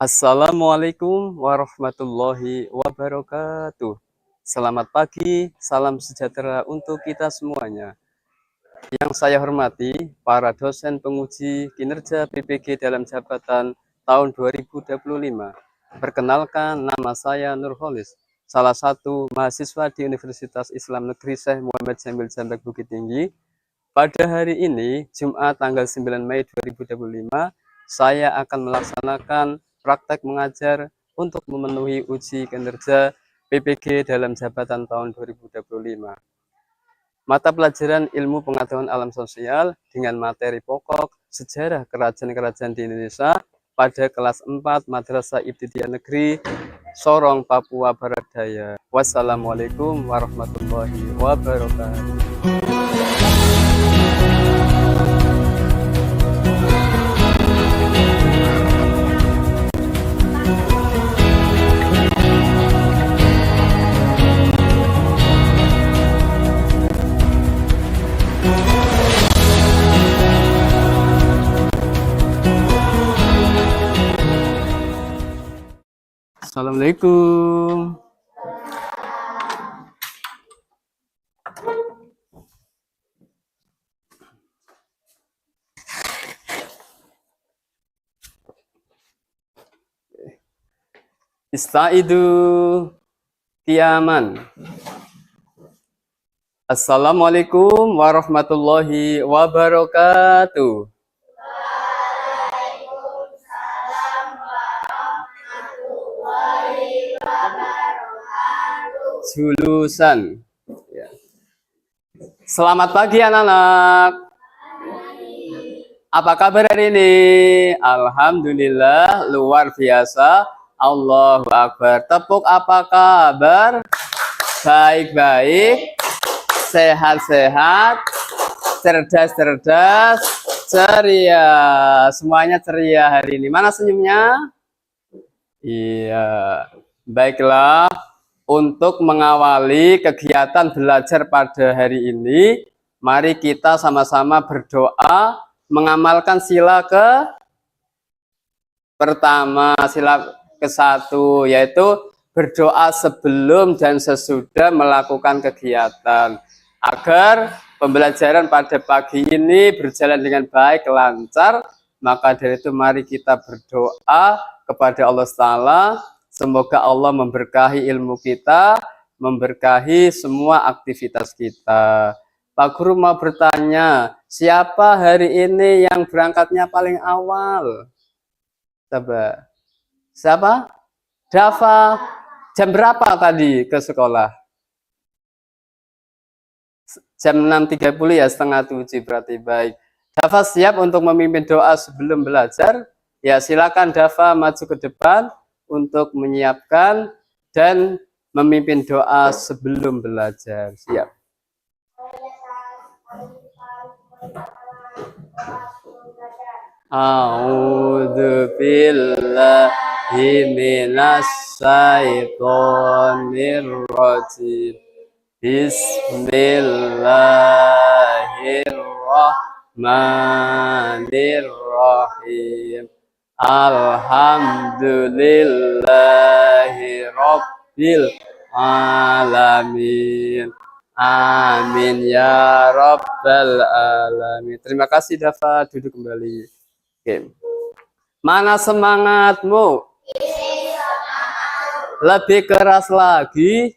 Assalamualaikum warahmatullahi wabarakatuh. Selamat pagi, salam sejahtera untuk kita semuanya. Yang saya hormati, para dosen penguji kinerja PPG dalam jabatan tahun 2025. Perkenalkan, nama saya Nurholis, salah satu mahasiswa di Universitas Islam Negeri Syekh Muhammad Jamil Jambak Bukit Tinggi. Pada hari ini, Jumat tanggal 9 Mei 2025, saya akan melaksanakan praktek mengajar untuk memenuhi uji kinerja PPG dalam jabatan tahun 2025. Mata pelajaran ilmu pengetahuan alam sosial dengan materi pokok sejarah kerajaan-kerajaan di Indonesia pada kelas 4 Madrasah Ibtidaiyah Negeri Sorong, Papua Barat Daya. Wassalamualaikum warahmatullahi wabarakatuh. Assalamualaikum. Istaidu qiyaman. Assalamualaikum warahmatullahi wabarakatuh. Julusan. Selamat pagi anak-anak. Apa kabar hari ini? Alhamdulillah, luar biasa. Allahu Akbar. Tepuk apa kabar? Baik-baik, sehat-sehat, cerdas-cerdas, ceria. Semuanya ceria hari ini. Mana senyumnya? Iya. Baiklah, untuk mengawali kegiatan belajar pada hari ini, mari kita sama-sama berdoa mengamalkan sila pertama, sila ke-1, yaitu berdoa sebelum dan sesudah melakukan kegiatan agar pembelajaran pada pagi ini berjalan dengan baik, lancar. Maka dari itu mari kita berdoa kepada Allah Ta'ala, semoga Allah memberkahi ilmu kita, memberkahi semua aktivitas kita. Pak Guru mau bertanya, siapa hari ini yang berangkatnya paling awal? Coba. Siapa? Dava. Jam berapa tadi ke sekolah? Jam 6.30 ya, setengah 7 berarti. Baik. Dava siap untuk memimpin doa sebelum belajar? Ya, silakan Dava maju ke depan untuk menyiapkan dan memimpin doa sebelum belajar. Siap. A'udzu billahi minas syaitonir rajim. Bismillahirrahmanirrahim. Alhamdulillahi rabbil alamin. Amin ya rabbal alamin. Terima kasih Dava, duduk kembali. Oke. Mana semangatmu? Lebih keras lagi.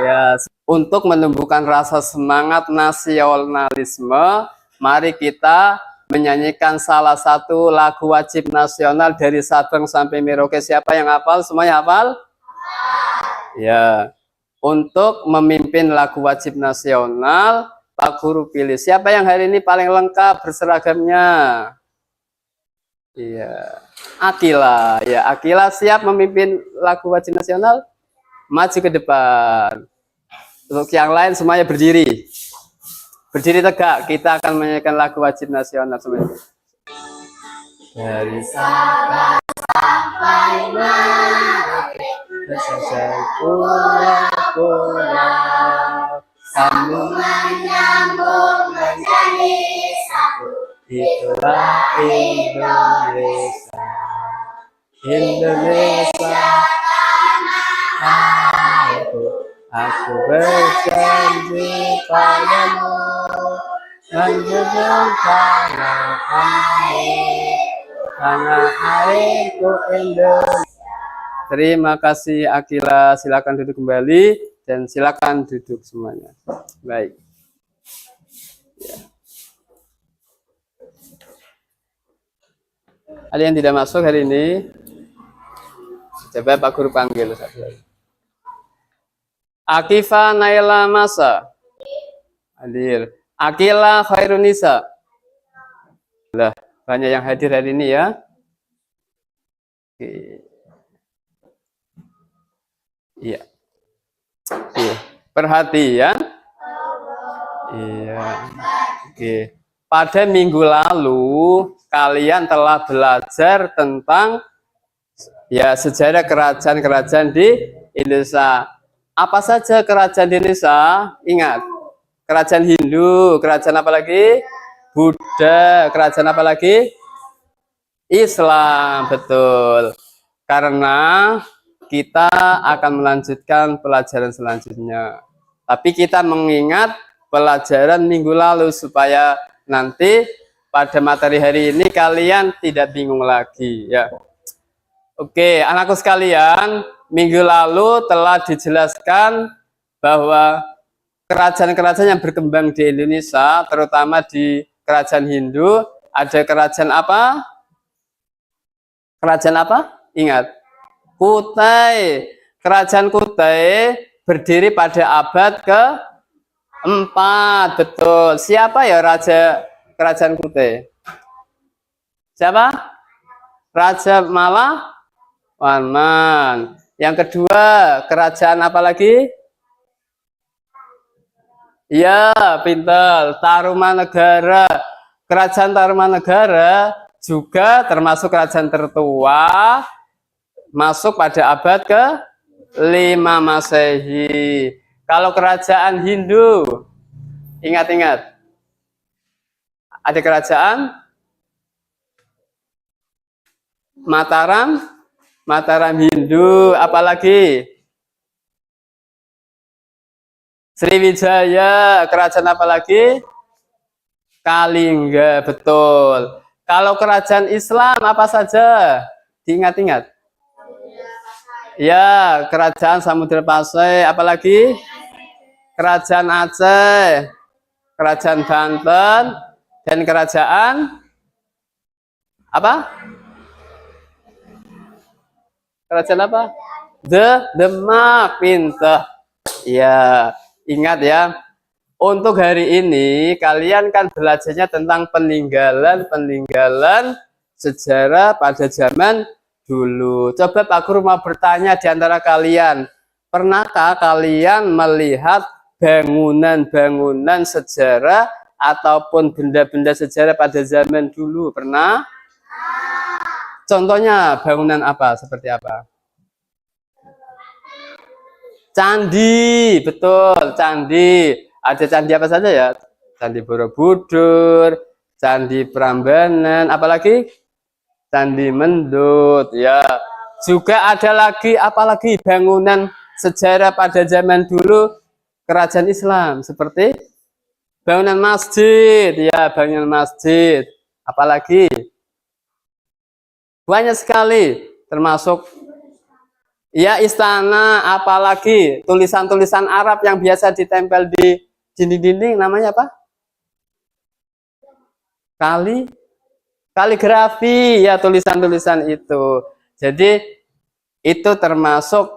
Ya, untuk menumbuhkan rasa semangat nasionalisme, mari kita menyanyikan salah satu lagu wajib nasional dari Sabang sampai Merauke. Siapa yang hafal? Semuanya hafal? Ya. Untuk memimpin lagu wajib nasional, Pak Guru pilih siapa yang hari ini paling lengkap berseragamnya? Iya, Akila. Ya, Akila siap memimpin lagu wajib nasional? Maju ke depan. Untuk yang lain semuanya berdiri. Berdiri tegak. Kita akan menyanyikan lagu wajib nasional semuanya. Dari Sabang sampai Merauke, selesai pulau-pulau, sambungan nyambung menjadi satu, itulah Indonesia. Indonesia, aku berjanji padamu, menjunjung tanah airku Indonesia. Terima kasih Akila, silakan duduk kembali dan silakan duduk semuanya. Baik. Ya. Ada yang tidak masuk hari ini? Coba Pak Guru panggil satu lagi. Akifa Naila Masa. Hadir. Akila Khairunisa. Lah, banyak yang hadir hari ini ya. Oke. Iya. Oke. Perhatian. Iya. Oke. Pada minggu lalu kalian telah belajar tentang ya sejarah kerajaan-kerajaan di Indonesia. Apa saja kerajaan di Indonesia? Ingat. Kerajaan Hindu, kerajaan apa lagi? Buddha, kerajaan apa lagi? Islam, betul. Karena kita akan melanjutkan pelajaran selanjutnya. Tapi kita mengingat pelajaran minggu lalu supaya nanti pada materi hari ini kalian tidak bingung lagi ya. Oke, anakku sekalian, minggu lalu telah dijelaskan bahwa kerajaan-kerajaan yang berkembang di Indonesia, terutama di kerajaan Hindu, ada kerajaan apa? Kerajaan apa? Ingat. Kutai. Kerajaan Kutai berdiri pada abad ke-4. Betul. Siapa ya raja kerajaan Kutai? Siapa? Raja Malawarman. Yang kedua, kerajaan apa lagi? Ya, pintar. Tarumanegara. Kerajaan Tarumanegara juga termasuk kerajaan tertua, masuk pada abad ke-5 Masehi. Kalau kerajaan Hindu, ingat-ingat, ada kerajaan Mataram Hindu, apalagi Sriwijaya, kerajaan apa lagi? Kalingga, betul. Kalau kerajaan Islam apa saja? Diingat-ingat. Ya, kerajaan Samudra Pasai, apalagi? Kerajaan Aceh, kerajaan Banten, dan kerajaan apa? Kerajaan apa? Demak, pintar. Ya, ingat ya. Untuk hari ini kalian kan belajarnya tentang peninggalan sejarah pada zaman dulu. Coba Pak Guru mau bertanya di antara kalian, pernahkah kalian melihat bangunan-bangunan sejarah ataupun benda-benda sejarah pada zaman dulu? Pernah? Contohnya bangunan apa? Seperti apa? Candi, betul, candi. Ada candi apa saja ya? Candi Borobudur, Candi Prambanan, apalagi? Candi Mendut, ya. Juga ada lagi, apalagi bangunan sejarah pada zaman dulu kerajaan Islam, seperti bangunan masjid, ya, bangunan masjid. Apalagi? Banyak sekali, termasuk ya istana, apalagi tulisan-tulisan Arab yang biasa ditempel di dinding-dinding, namanya apa? Kaligrafi, ya, tulisan-tulisan itu. Jadi itu termasuk,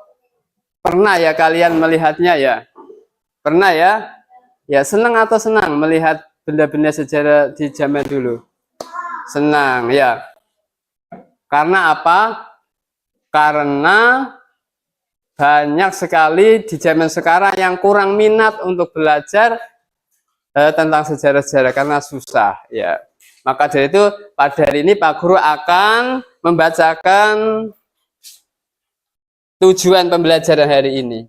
pernah ya kalian melihatnya ya? Pernah ya? Ya, senang atau senang melihat benda-benda sejarah di zaman dulu? Senang ya. Karena apa? Karena banyak sekali di zaman sekarang yang kurang minat untuk belajar tentang sejarah-sejarah karena susah ya. Maka dari itu pada hari ini Pak Guru akan membacakan tujuan pembelajaran hari ini.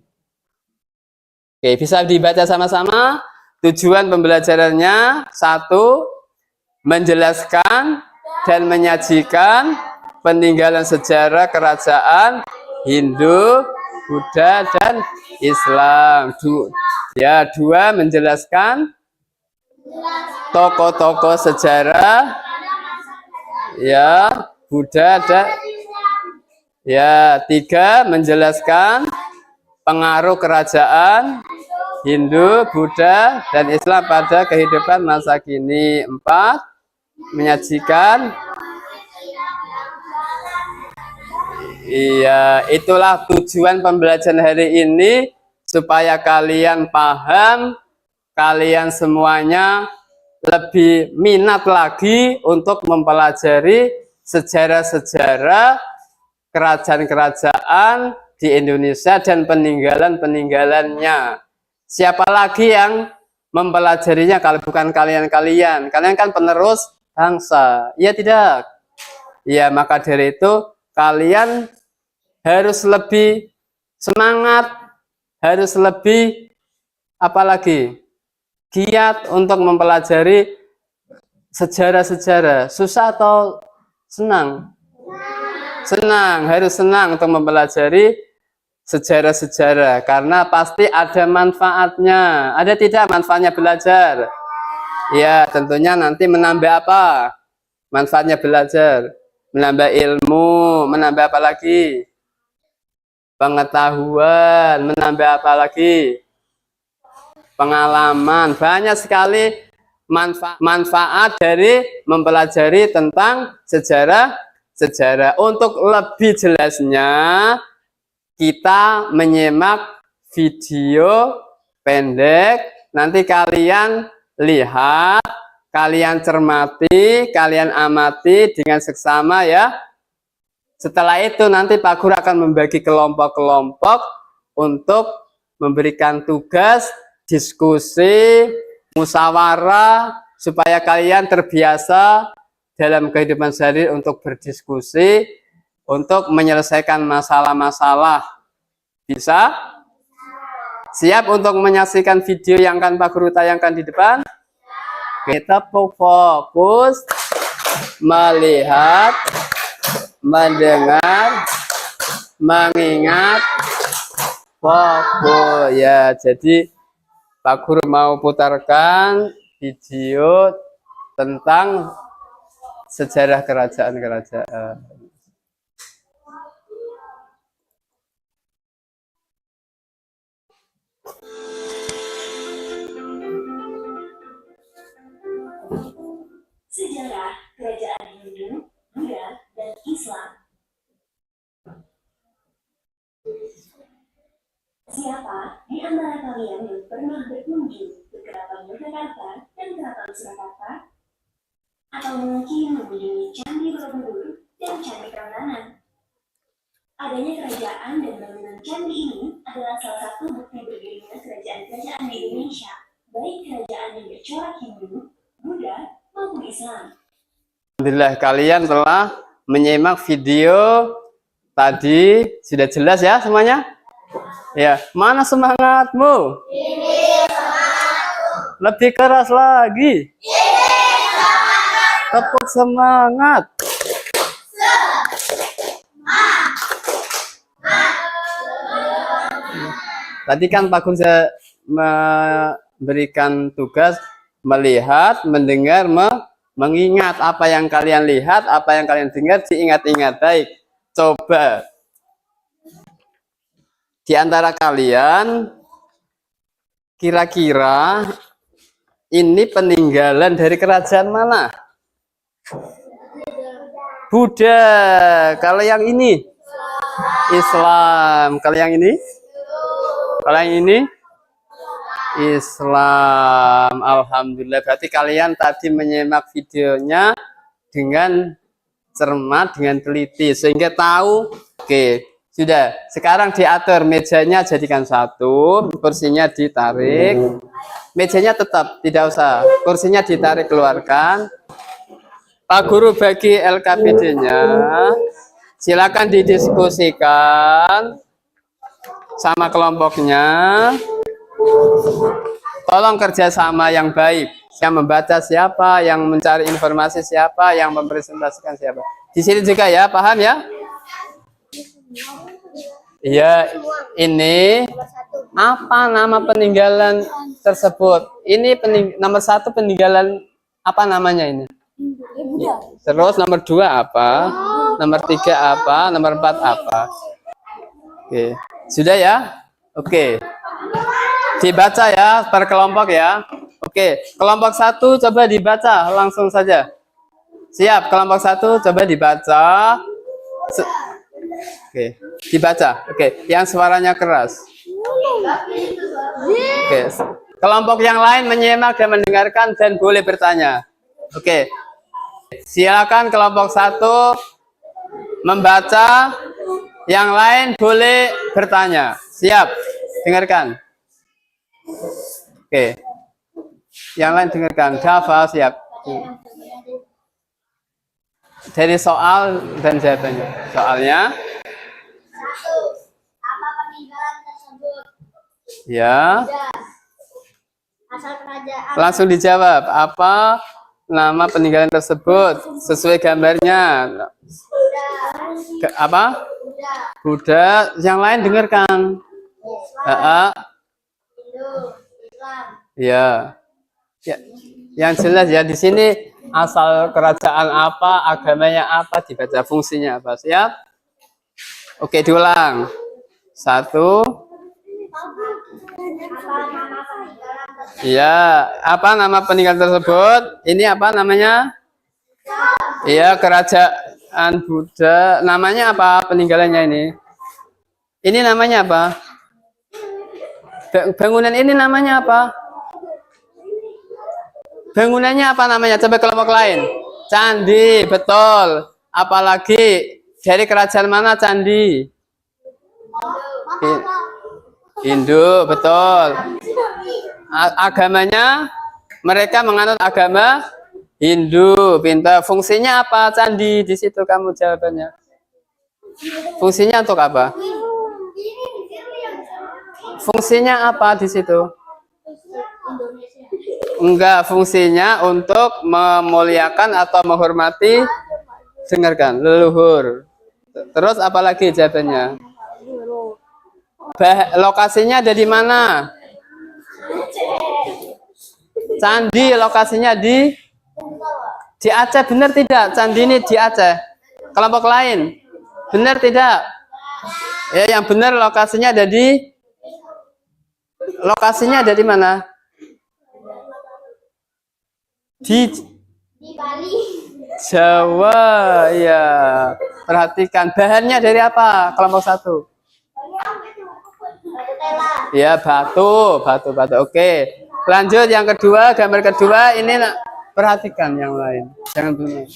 Oke, bisa dibaca sama-sama. Tujuan pembelajarannya: 1. menjelaskan dan menyajikan peninggalan sejarah kerajaan Hindu, Buddha, dan Islam. Dua, menjelaskan tokoh-tokoh sejarah ya Buddha dan tiga, menjelaskan pengaruh kerajaan Hindu, Buddha, dan Islam pada kehidupan masa kini. Empat, menyajikan itulah tujuan pembelajaran hari ini, supaya kalian paham, kalian semuanya lebih minat lagi untuk mempelajari sejarah-sejarah kerajaan-kerajaan di Indonesia dan peninggalan-peninggalannya. Siapa lagi yang mempelajarinya kalau bukan kalian-kalian? Kalian kan penerus bangsa, ya tidak? Ya, maka dari itu kalian harus lebih semangat, harus lebih apalagi giat untuk mempelajari sejarah-sejarah. Susah atau senang? Senang, harus senang untuk mempelajari sejarah-sejarah, karena pasti ada manfaatnya. Ada tidak manfaatnya belajar? Ya, tentunya nanti menambah apa? Manfaatnya belajar, menambah ilmu, menambah apa lagi? Pengetahuan, menambah apa lagi? Pengalaman. Banyak sekali manfaat dari mempelajari tentang sejarah. Untuk lebih jelasnya, kita menyimak video pendek. Nanti kalian lihat, kalian cermati, kalian amati dengan seksama ya. Setelah itu nanti Pak Guru akan membagi kelompok-kelompok untuk memberikan tugas, diskusi, musyawarah, supaya kalian terbiasa dalam kehidupan sehari untuk berdiskusi, untuk menyelesaikan masalah-masalah. Bisa? Siap untuk menyaksikan video yang akan Pak Guru tayangkan di depan? Kita fokus melihat, mendengar, mengingat, fokus ya. Jadi Pak Guru mau putarkan video tentang sejarah kerajaan-kerajaan. Sejarah kerajaan Hindu, Buddha, dan Islam. Siapa di antara kalian yang pernah berkunjung ke Keraton Yogyakarta dan Keraton Surakarta? Atau mungkin mengunjungi Candi Borobudur dan Candi Prambanan? Adanya kerajaan dan bangunan candi ini adalah salah satu bukti berdirinya kerajaan-kerajaan di Indonesia, baik kerajaan yang bercorak Hindu, Buddha, maupun Islam. Alhamdulillah kalian telah menyimak video tadi. Sudah jelas ya semuanya? Ya, mana semangatmu? Ini semangatku. Lebih keras lagi. Ini semangat. Tepuk semangat. Tadi kan Pak Guru memberikan tugas melihat, mendengar, mengingat. Apa yang kalian lihat, apa yang kalian dengar, diingat-ingat baik. Coba di antara kalian, kira-kira ini peninggalan dari kerajaan mana? Buddha. Kalau yang ini Islam. Kalau yang ini? Kalau yang ini Islam. Alhamdulillah. Berarti kalian tadi menyimak videonya dengan cermat, dengan teliti, sehingga tahu. Oke, sudah. Sekarang diatur mejanya, jadikan satu, kursinya ditarik. Mejanya tetap, tidak usah. Kursinya ditarik, keluarkan. Pak Guru bagi LKPD-nya. Silakan didiskusikan sama kelompoknya. Tolong kerjasama yang baik. Yang membaca siapa, yang mencari informasi siapa, yang mempresentasikan siapa. Di sini juga ya, paham ya? Iya, ini apa nama peninggalan tersebut? Ini nomor 1 peninggalan apa namanya ini? Terus nomor 2 apa? Nomor 3 apa? Nomor 4 apa? Oke, sudah ya? Oke, dibaca ya per kelompok ya. Oke, kelompok 1 coba dibaca langsung saja. Siap, kelompok 1 coba dibaca. Oke, dibaca. Oke, yang suaranya keras. Oke, kelompok yang lain menyimak dan mendengarkan dan boleh bertanya. Oke, silakan kelompok 1 membaca, yang lain boleh bertanya. Siap, dengarkan. Oke, yang lain dengarkan. Dava siap. Dari soal dan jawabannya. Soalnya. 1. Apa peninggalan tersebut? Ya. Asal kerajaan. Langsung dijawab. Apa nama peninggalan tersebut? Sesuai gambarnya. Apa? Buddha. Yang lain dengarkan. Islam. Ya. Ya. Yang jelas ya di sini asal kerajaan apa, agamanya apa, dibaca fungsinya apa. Siap? Oke, diulang. 1. Iya, apa nama peninggalan tersebut? Ini apa namanya? Iya, kerajaan Buddha. Namanya apa peninggalannya ini? Ini namanya apa? Bangunan ini namanya apa? Bangunannya apa namanya? Coba kelompok lain. Candi, betul. Apalagi dari kerajaan mana candi? Hindu, betul. Agamanya mereka menganut agama Hindu. Pintar. Fungsinya apa candi? Di situ kamu jawabannya. Fungsinya untuk apa? Fungsinya apa di situ? Enggak, fungsinya untuk memuliakan atau menghormati, dengarkan, leluhur. Terus apalagi jawabannya? Lokasinya ada di mana? Candi lokasinya di Aceh, benar tidak? Candi ini di Aceh. Kelompok lain, benar tidak? Ya, yang benar lokasinya ada di mana? Di Bali. Jawa, ya. Perhatikan bahannya dari apa? Kelompok 1. Ya, batu. Oke. Lanjut yang kedua, gambar kedua ini perhatikan yang lain. Jangan bunyi.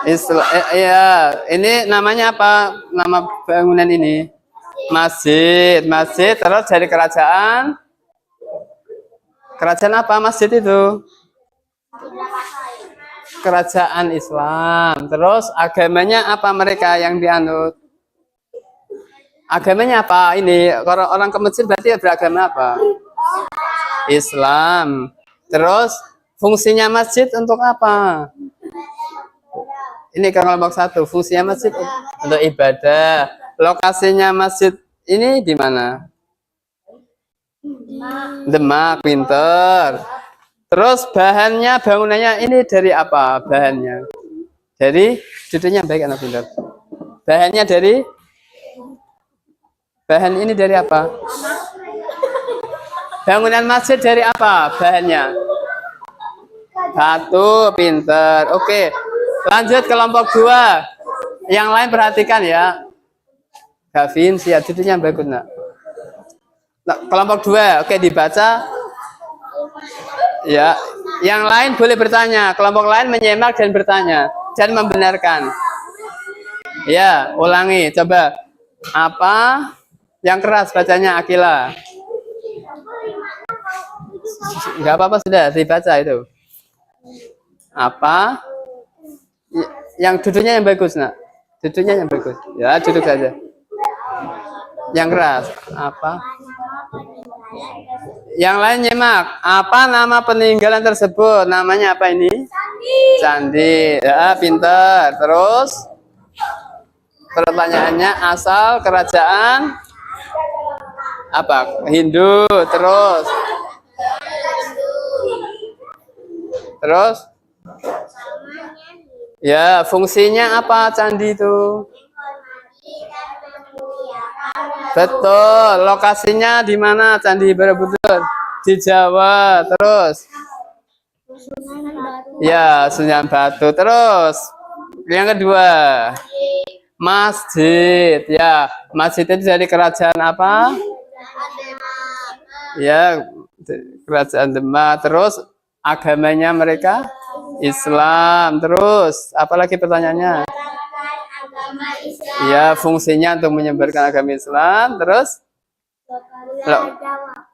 Islam. Ya, ini namanya apa? Nama bangunan ini? Masjid. Terus dari kerajaan. Kerajaan apa masjid itu? Kerajaan Islam. Terus agamanya apa mereka yang dianut? Agamanya apa ini? Orang ke masjid berarti beragama apa? Islam. Terus fungsinya masjid untuk apa? Ini kelompok 1. Fungsinya masjid untuk ibadah. Lokasinya masjid ini di mana? Demak, pinter. Terus bahannya, bangunannya ini dari apa? Bahannya dari judulnya baik anak pintar. Bahannya dari bahan ini dari apa? Bangunan masjid dari apa? Bahannya batu, pinter. Oke, lanjut kelompok 2. Yang lain perhatikan ya. Gavin, siap judulnya bagus nak. Kelompok 2, oke dibaca. Ya, yang lain boleh bertanya. Kelompok lain menyimak dan bertanya dan membenarkan. Ya, ulangi. Coba apa yang keras bacanya Akila? Enggak apa-apa sudah dibaca itu. Apa? Yang duduknya yang bagus nak. Duduknya yang bagus. Ya, duduk saja. Yang keras apa? Yang lain nyimak. Apa nama peninggalan tersebut? Namanya apa ini? Candi. Ya, pinter. Terus pertanyaannya asal kerajaan apa? Hindu. Terus ya, fungsinya apa candi itu? Betul. Lokasinya di mana Candi Borobudur? Di Jawa. Terus ya, Sunan Batu. Terus yang kedua, masjid. Ya, masjid itu dari kerajaan apa? Ya, kerajaan Demak. Terus agamanya mereka Islam. Terus apalagi pertanyaannya? Ya, fungsinya untuk menyebarkan agama Islam. Terus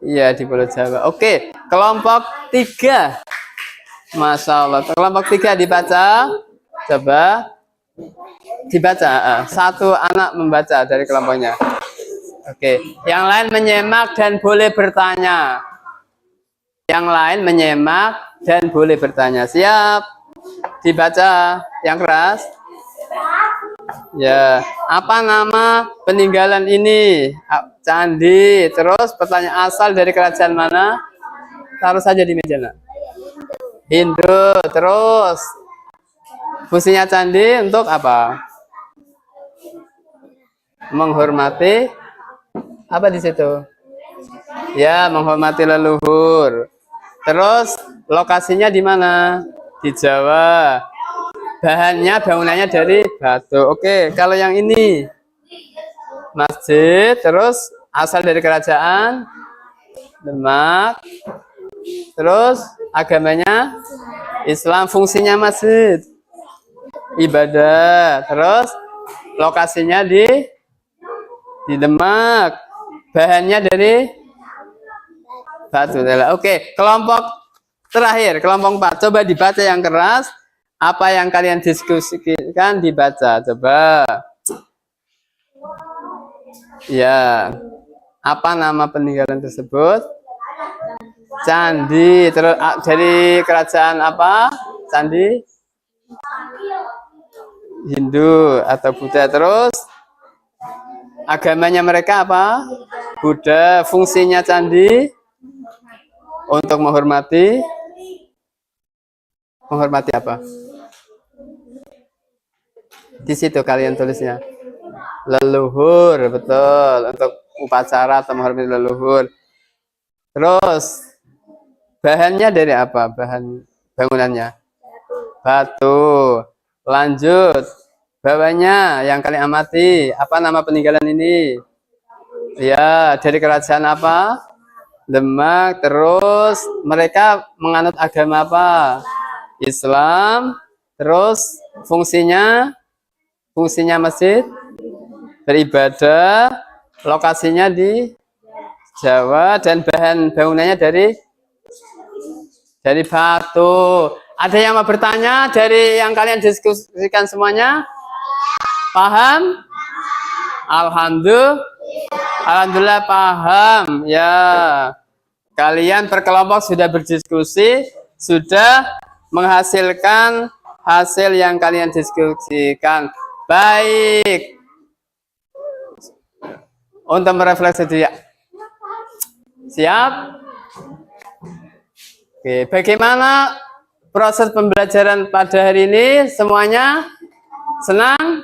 iya, di Pulau Jawa. Oke, kelompok 3. Masya Allah. Kelompok 3 dibaca. Coba dibaca. Satu anak membaca dari kelompoknya. Oke, yang lain menyimak dan boleh bertanya. Yang lain menyimak dan boleh bertanya. Siap? Dibaca yang keras. Ya, apa nama peninggalan ini? Candi. Terus pertanyaan asal dari kerajaan mana? Taruh saja di meja, nak. Hindu. Terus fungsinya candi untuk apa? Menghormati apa di situ? Ya, menghormati leluhur. Terus lokasinya di mana? Di Jawa. Bahannya, bangunannya dari batu. Oke, kalau yang ini masjid, terus asal dari kerajaan Demak. Terus agamanya Islam, fungsinya masjid ibadah. Terus lokasinya di Demak. Bahannya dari batu. Oke, kelompok terakhir, kelompok 4. Coba dibaca yang keras. Apa yang kalian diskusikan dibaca. Coba. Ya. Apa nama peninggalan tersebut? Candi. Terus dari kerajaan apa? Candi? Hindu atau Buddha. Terus agamanya mereka apa? Buddha. Fungsinya candi untuk menghormati apa? Di situ kalian tulisnya. Leluhur, betul. Untuk upacara atau menghormati leluhur. Terus bahannya dari apa? Bahan bangunannya? Batu. Lanjut. Bawahnya yang kalian amati. Apa nama peninggalan ini? Ya, dari kerajaan apa? Demak. Terus mereka menganut agama apa? Islam. Terus fungsinya masjid beribadah, lokasinya di Jawa, dan bahan bangunannya dari batu. Ada yang mau bertanya dari yang kalian diskusikan semuanya? Paham? Alhamdulillah paham. Ya, kalian per kelompok sudah berdiskusi, sudah menghasilkan hasil yang kalian diskusikan. Baik. Untuk merefleksi dia. Siap? Oke, bagaimana proses pembelajaran pada hari ini? Semuanya senang?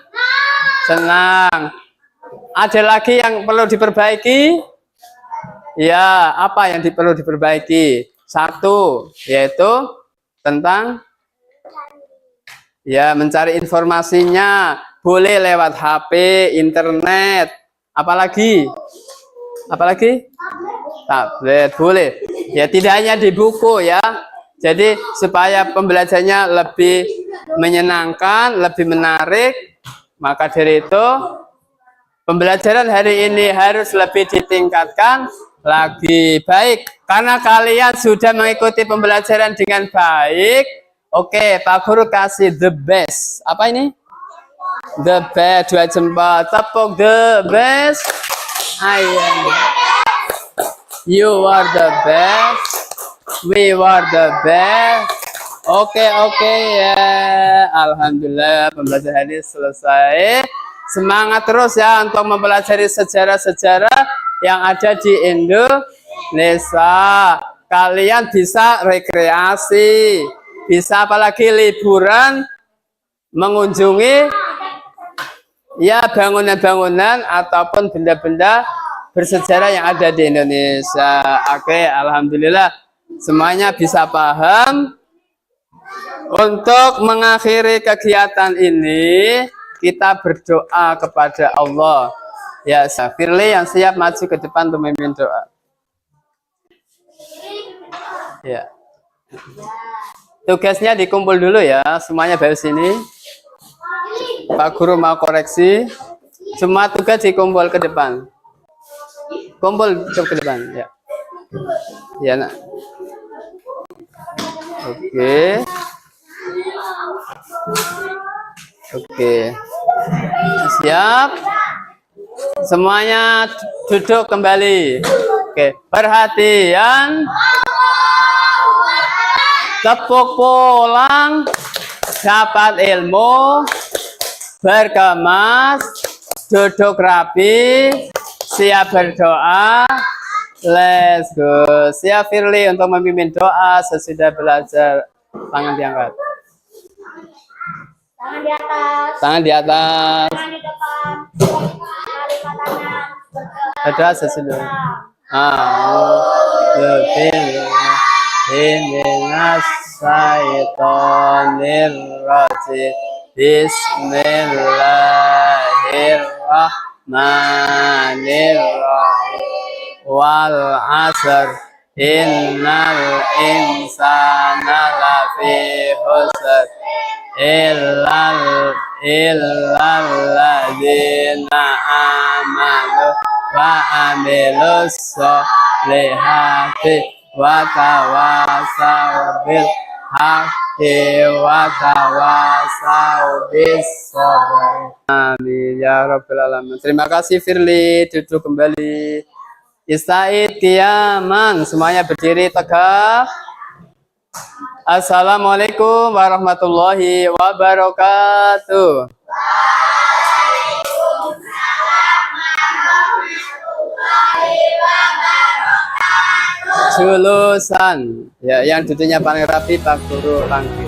Senang. Ada lagi yang perlu diperbaiki? Ya, apa yang perlu diperbaiki? Satu, yaitu tentang ya, mencari informasinya. Boleh lewat HP, internet. Apalagi? Tablet, boleh. Ya, tidak hanya di buku ya. Jadi supaya pembelajarannya lebih menyenangkan, lebih menarik, maka dari itu pembelajaran hari ini harus lebih ditingkatkan lagi. Baik, karena kalian sudah mengikuti pembelajaran dengan baik. Oke, Pak Guru kasih the best. Apa ini? The best. 2 jempol. Tepuk the best. Ayo. You are the best. We were the best. Oke, ya. Alhamdulillah pembelajaran ini selesai. Semangat terus ya untuk mempelajari sejarah-sejarah yang ada di Indonesia. Kalian bisa rekreasi, bisa apalagi liburan, mengunjungi ya bangunan-bangunan ataupun benda-benda bersejarah yang ada di Indonesia. Oke, alhamdulillah semuanya bisa paham. Untuk mengakhiri kegiatan ini, kita berdoa kepada Allah. Ya, Firly yang siap maju ke depan untuk memimpin doa. Ya. Tugasnya dikumpul dulu ya, semuanya baru sini. Pak Guru mau koreksi. Semua tugas dikumpul ke depan. Kumpul ke depan, ya. Ya, nak. Oke. Siap. Semuanya duduk kembali. Oke, perhatian. Tepuk pulang. Dapat ilmu. Berkemas. Duduk rapi. Siap berdoa. Let's go. Siap Firly untuk memimpin doa sesudah belajar. Tangan diangkat. Tangan di atas. Tangan di atas. Tangan di depan. Lima tangan. Berdoa sesudah. Minas syaitonir rajim. Bismillahirrahmanirrahim. Wal asr innal insana lafi khusr illal ladzina amanu wa amilus sholihati wa tawasaw bil haqqi wa tawasaw bis sabr. Amin ya rabbal alamin. Terima kasih Firly, duduk kembali. Istaid qiyaman, semuanya berdiri tegak. Assalamualaikum warahmatullahi wabarakatuh. Julusan ya, yang duduknya paling rapi Pak Guru panggil.